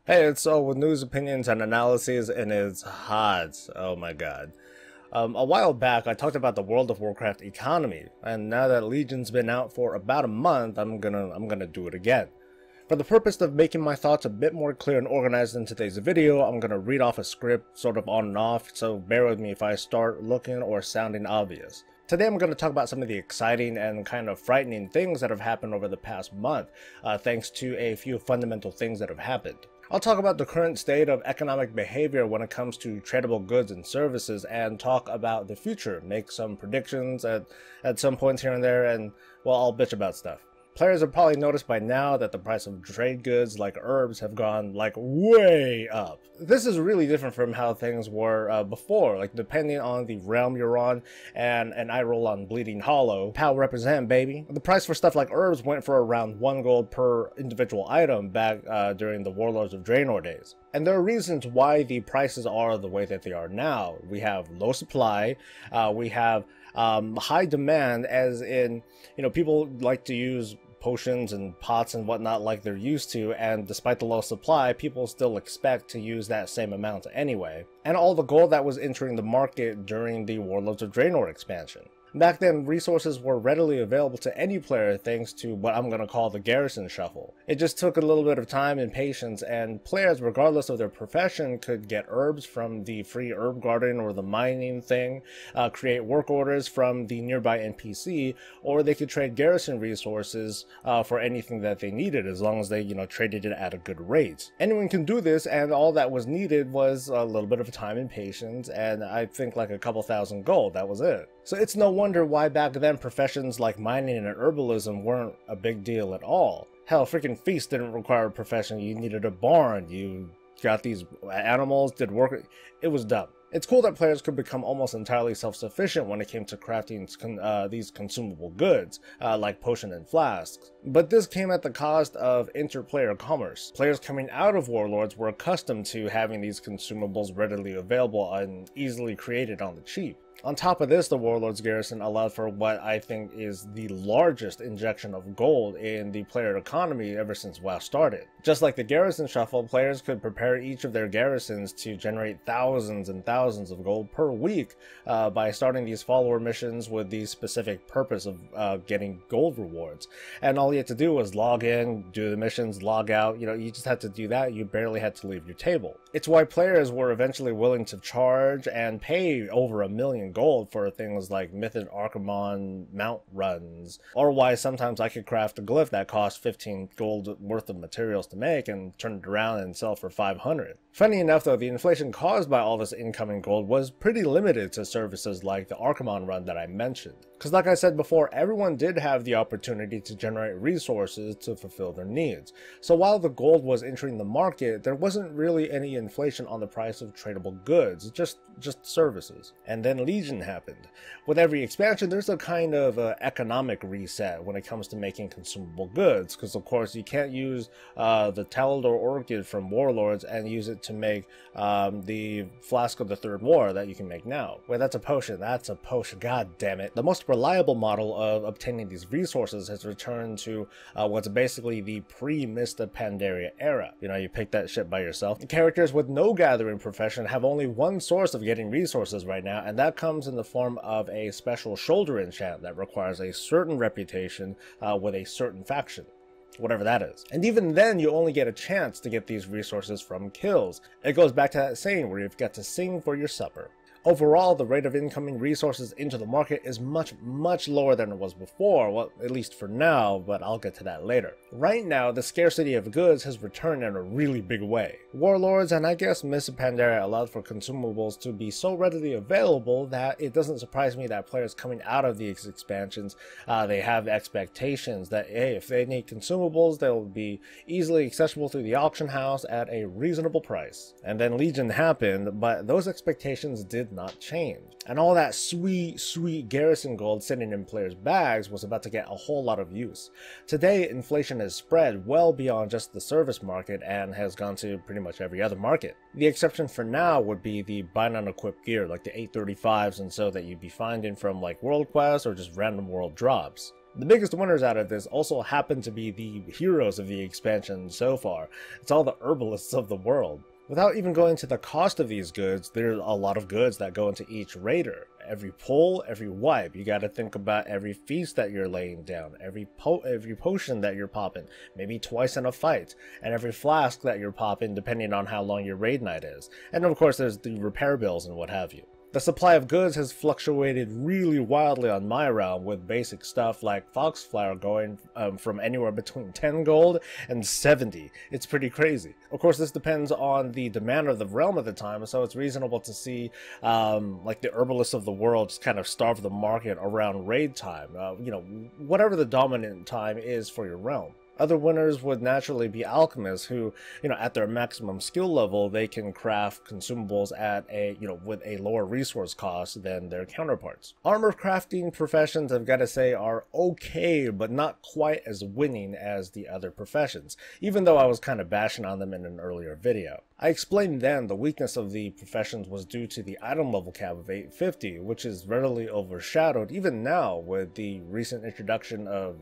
Hey, it's all with news, opinions, and analyses, and it's hot. Oh my god. A while back, I talked about the World of Warcraft economy, and now that Legion's been out for about a month, I'm gonna do it again. For the purpose of making my thoughts a bit more clear and organized in today's video, I'm gonna read off a script sort of on and off, so bear with me if I start looking or sounding obvious. Today I'm going to talk about some of the exciting and kind of frightening things that have happened over the past month, thanks to a few fundamental things that have happened. I'll talk about the current state of economic behavior when it comes to tradable goods and services, and talk about the future, make some predictions at some points here and there, and, well, I'll bitch about stuff. Players have probably noticed by now that the price of trade goods like herbs have gone like way up. This is really different from how things were before, like depending on the realm you're on, and I roll on Bleeding Hollow. POW represent, baby. The price for stuff like herbs went for around 1 gold per individual item back during the Warlords of Draenor days. And there are reasons why the prices are the way that they are now. We have low supply, we have high demand, as in, you know, people like to use potions and pots and whatnot like they're used to, and despite the low supply, people still expect to use that same amount anyway. And all the gold that was entering the market during the Warlords of Draenor expansion. Back then, resources were readily available to any player thanks to what I'm going to call the garrison shuffle. It just took a little bit of time and patience, and players, regardless of their profession, could get herbs from the free herb garden or the mining thing, create work orders from the nearby NPC, or they could trade garrison resources for anything that they needed, as long as they, you know, traded it at a good rate. Anyone can do this, and all that was needed was a little bit of time and patience, and I think like a couple thousand gold, that was it. So it's no wonder why back then professions like mining and herbalism weren't a big deal at all. Hell, freaking feast didn't require a profession. You needed a barn, you got these animals, did work. It was dumb. It's cool that players could become almost entirely self-sufficient when it came to crafting these consumable goods, like potion and flasks. But this came at the cost of inter-player commerce. Players coming out of Warlords were accustomed to having these consumables readily available and easily created on the cheap. On top of this, the Warlords Garrison allowed for what I think is the largest injection of gold in the player economy ever since WoW started. Just like the Garrison Shuffle, players could prepare each of their garrisons to generate thousands and thousands of gold per week by starting these follower missions with the specific purpose of getting gold rewards. And all you had to do was log in, do the missions, log out. You know, you just had to do that. You barely had to leave your table. It's why players were eventually willing to charge and pay over 1 million gold for things like Mythic Archimon mount runs, or why sometimes I could craft a glyph that cost 15 gold worth of materials to make and turn it around and sell for 500. Funny enough though, the inflation caused by all this incoming gold was pretty limited to services like the Archimon run that I mentioned. Because like I said before, everyone did have the opportunity to generate resources to fulfill their needs. So while the gold was entering the market, there wasn't really any inflation on the price of tradable goods, just services. And then Legion happened. With every expansion, there's a kind of economic reset when it comes to making consumable goods, because of course you can't use the Tallador Orchid from Warlords and use it to make the Flask of the Third War that you can make now. Wait, that's a potion. That's a potion. God damn it. The most reliable model of obtaining these resources has returned to what's basically the pre-Mist of Pandaria era. You know, you pick that shit by yourself. The characters with no gathering profession have only one source of getting resources right now, and that comes in the form of a special shoulder enchant that requires a certain reputation with a certain faction. Whatever that is. And even then, you only get a chance to get these resources from kills. It goes back to that saying where you've got to sing for your supper. Overall, the rate of incoming resources into the market is much lower than it was before, well, at least for now, but I'll get to that later. Right now, the scarcity of goods has returned in a really big way. Warlords and I guess Mist of Pandaria allowed for consumables to be so readily available that it doesn't surprise me that players coming out of these expansions, they have expectations that, hey, if they need consumables, they'll be easily accessible through the auction house at a reasonable price. And then Legion happened, but those expectations did not change. And all that sweet garrison gold sitting in players' bags was about to get a whole lot of use. Today, inflation has spread well beyond just the service market and has gone to pretty much every other market. The exception for now would be the buy non-equipped gear, like the 835s and so that you'd be finding from like world quests or just random world drops. The biggest winners out of this also happen to be the heroes of the expansion so far. It's all the herbalists of the world. Without even going to the cost of these goods, there's a lot of goods that go into each raider. Every pull, every wipe, you gotta think about every feast that you're laying down, every potion that you're popping, maybe twice in a fight, and every flask that you're popping depending on how long your raid night is. And of course there's the repair bills and what have you. The supply of goods has fluctuated really wildly on my realm, with basic stuff like foxflower going from anywhere between 10 gold and 70. It's pretty crazy. Of course, this depends on the demand of the realm at the time, so it's reasonable to see like the herbalists of the world just kind of starve the market around raid time, you know, whatever the dominant time is for your realm. Other winners would naturally be alchemists who, you know, at their maximum skill level, they can craft consumables at a, you know, with a lower resource cost than their counterparts. Armor crafting professions, I've got to say, are okay, but not quite as winning as the other professions, even though I was kind of bashing on them in an earlier video. I explained then the weakness of the professions was due to the item level cap of 850, which is readily overshadowed even now with the recent introduction of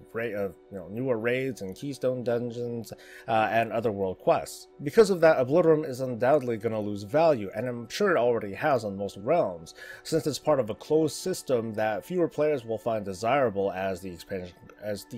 newer raids and keystone dungeons and other world quests. Because of that, Obliterum is undoubtedly going to lose value, and I'm sure it already has on most realms, since it's part of a closed system that fewer players will find desirable as the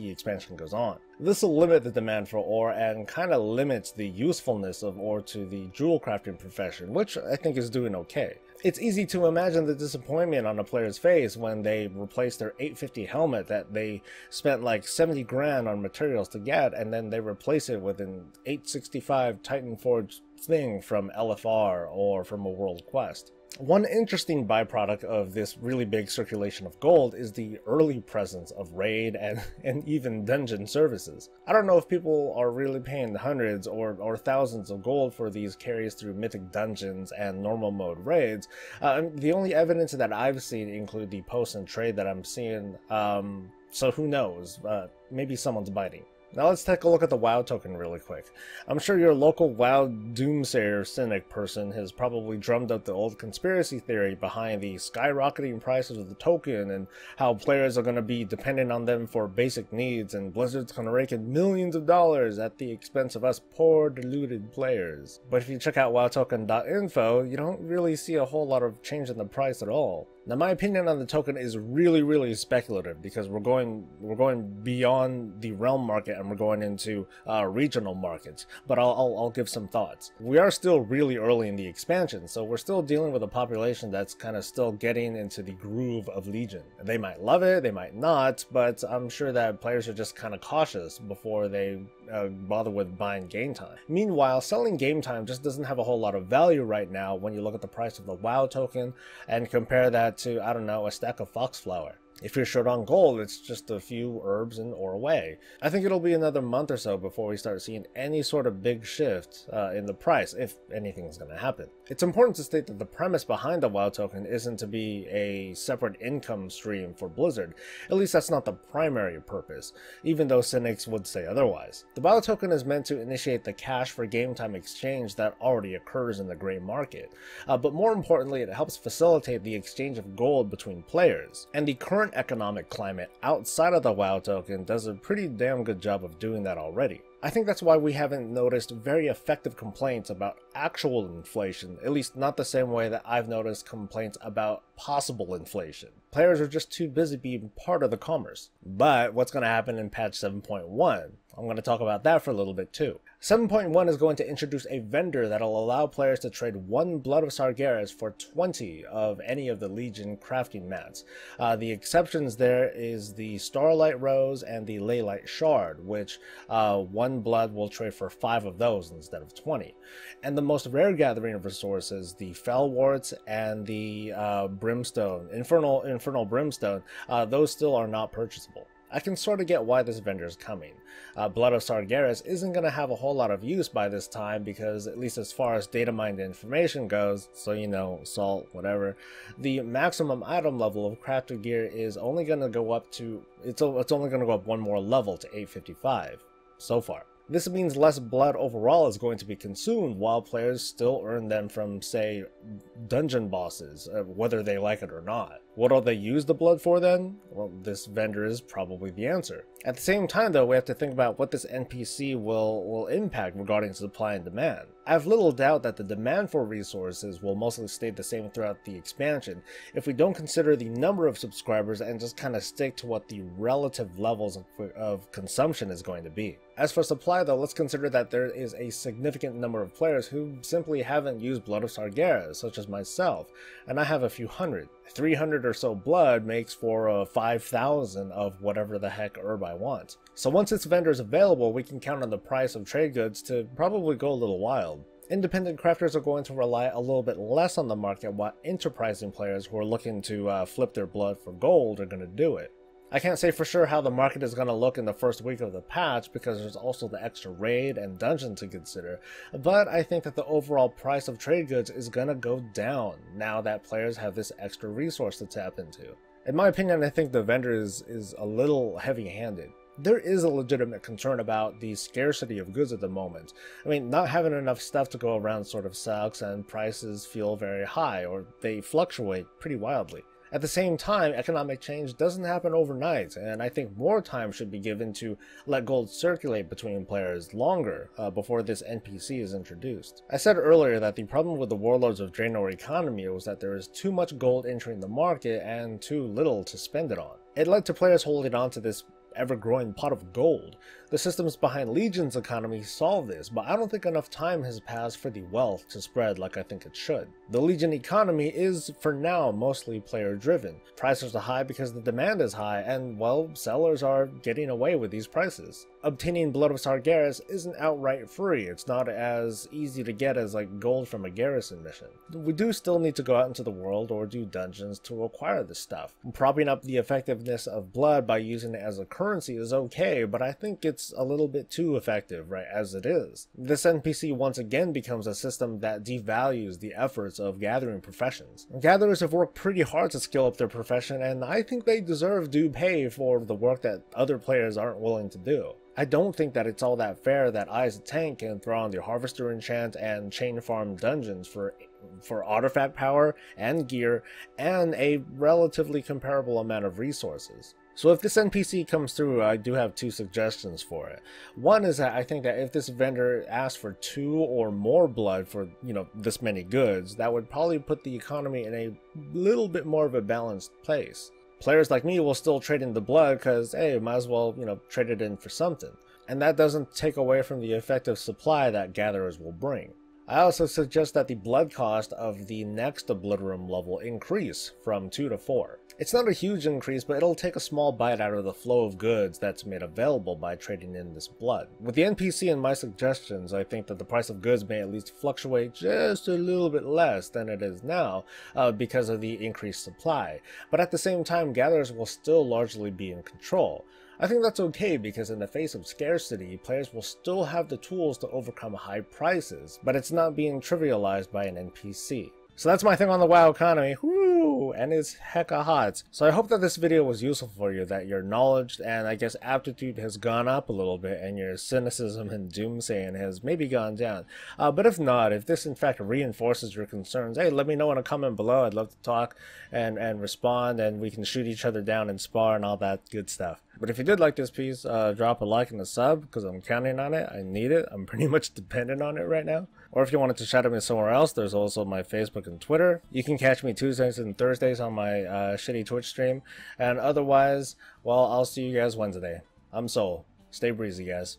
expansion goes on. This will limit the demand for ore and kind of limits the usefulness of ore to the jewel crafting profession, which I think is doing okay. It's easy to imagine the disappointment on a player's face when they replace their 850 helmet that they spent like 70 grand on materials to get, and then they replace it with an 865 Titan Forge thing from LFR or from a world quest. One interesting byproduct of this really big circulation of gold is the early presence of raid and even dungeon services. I don't know if people are really paying hundreds or thousands of gold for these carries through mythic dungeons and normal mode raids. The only evidence that I've seen include the post and trade that I'm seeing, so who knows, maybe someone's biting. Now let's take a look at the WoW token really quick. I'm sure your local WoW doomsayer cynic person has probably drummed up the old conspiracy theory behind the skyrocketing prices of the token and how players are going to be dependent on them for basic needs, and Blizzard's going to rake in millions of dollars at the expense of us poor deluded players. But if you check out wowtoken.info, you don't really see a whole lot of change in the price at all. Now my opinion on the token is really speculative, because we're going beyond the realm market and we're going into regional markets, but I'll give some thoughts. We are still really early in the expansion, so we're still dealing with a population that's kind of still getting into the groove of Legion. They might love it, they might not, but I'm sure that players are just kind of cautious before they bother with buying game time. Meanwhile, selling game time just doesn't have a whole lot of value right now when you look at the price of the WoW token and compare that to, I don't know, a stack of foxflower. If you're short on gold, it's just a few herbs and ore away. I think it'll be another month or so before we start seeing any sort of big shift in the price, if anything's going to happen. It's important to state that the premise behind the WoW token isn't to be a separate income stream for Blizzard. At least that's not the primary purpose, even though cynics would say otherwise. The WoW token is meant to initiate the cash for game time exchange that already occurs in the gray market. But more importantly, it helps facilitate the exchange of gold between players. And the current economic climate outside of the WoW token does a pretty damn good job of doing that already. I think that's why we haven't noticed very effective complaints about actual inflation, at least not the same way that I've noticed complaints about possible inflation. Players are just too busy being part of the commerce. But what's going to happen in patch 7.1? I'm going to talk about that for a little bit too. 7.1 is going to introduce a vendor that'll allow players to trade 1 Blood of Sargeras for 20 of any of the Legion crafting mats. The exceptions there is the Starlight Rose and the Leylight Shard, which 1 Blood will trade for 5 of those instead of 20. And the most rare gathering of resources, the Fellwarts and the Brimstone, Infernal Brimstone, those still are not purchasable. I can sort of get why this vendor is coming. Blood of Sargeras isn't going to have a whole lot of use by this time because, at least as far as data mined information goes, so you know, salt, whatever, the maximum item level of crafted gear is only going to go up to, it's only going to go up one more level to 855. So far. This means less blood overall is going to be consumed, while players still earn them from, say, dungeon bosses, whether they like it or not. What'll they use the blood for then? Well, this vendor is probably the answer. At the same time though, we have to think about what this NPC will impact regarding supply and demand. I have little doubt that the demand for resources will mostly stay the same throughout the expansion if we don't consider the number of subscribers and just kind of stick to what the relative levels of consumption is going to be. As for supply though, let's consider that there is a significant number of players who simply haven't used Blood of Sargeras, such as myself, and I have a few hundred. 300 or so blood makes for 5,000 of whatever the heck herb I want. So once this vendor is available, we can count on the price of trade goods to probably go a little wild. Independent crafters are going to rely a little bit less on the market, while enterprising players who are looking to flip their blood for gold are going to do it. I can't say for sure how the market is going to look in the first week of the patch because there's also the extra raid and dungeon to consider, but I think that the overall price of trade goods is going to go down now that players have this extra resource to tap into. In my opinion, I think the vendor is a little heavy-handed. There is a legitimate concern about the scarcity of goods at the moment. I mean, not having enough stuff to go around sort of sucks, and prices feel very high, or they fluctuate pretty wildly. At the same time, economic change doesn't happen overnight, and I think more time should be given to let gold circulate between players longer before this NPC is introduced. I said earlier that the problem with the Warlords of Draenor economy was that there is too much gold entering the market and too little to spend it on. It led to players holding on to this ever-growing pot of gold. The systems behind Legion's economy solve this, but I don't think enough time has passed for the wealth to spread like I think it should. The Legion economy is, for now, mostly player-driven. Prices are high because the demand is high, and, well, sellers are getting away with these prices. Obtaining Blood of Sargeras isn't outright free. It's not as easy to get as like gold from a garrison mission. We do still need to go out into the world or do dungeons to acquire this stuff. Propping up the effectiveness of blood by using it as a currency is okay, but I think it's a little bit too effective right as it is. This NPC once again becomes a system that devalues the efforts of gathering professions. Gatherers have worked pretty hard to skill up their profession, and I think they deserve due pay for the work that other players aren't willing to do. I don't think that it's all that fair that I as a tank can throw on the Harvester enchant and chain farm dungeons for artifact power and gear and a relatively comparable amount of resources. So if this NPC comes through, I do have two suggestions for it. One is that I think that if this vendor asks for 2 or more blood for, this many goods, that would probably put the economy in a little bit more of a balanced place. Players like me will still trade in the blood because, hey, might as well, trade it in for something. And that doesn't take away from the effective supply that gatherers will bring. I also suggest that the blood cost of the next Obliterum level increase from 2 to 4. It's not a huge increase, but it'll take a small bite out of the flow of goods that's made available by trading in this blood. With the NPC and my suggestions, I think that the price of goods may at least fluctuate just a little bit less than it is now because of the increased supply. But at the same time, gatherers will still largely be in control. I think that's okay because in the face of scarcity, players will still have the tools to overcome high prices, but it's not being trivialized by an NPC. So that's my thing on the WoW economy, whoo, and it's hecka hot. So I hope that this video was useful for you, that your knowledge and I guess aptitude has gone up a little bit and your cynicism and doomsaying has maybe gone down. But if not, if this in fact reinforces your concerns, hey, let me know in a comment below. I'd love to talk and respond, and we can shoot each other down and spar and all that good stuff. But if you did like this piece, drop a like and a sub because I'm counting on it. I need it. I'm pretty much dependent on it right now. Or if you wanted to chat at me somewhere else, there's also my Facebook and Twitter. You can catch me Tuesdays and Thursdays on my shitty Twitch stream. And otherwise, well, I'll see you guys Wednesday. I'm Soul. Stay breezy, guys.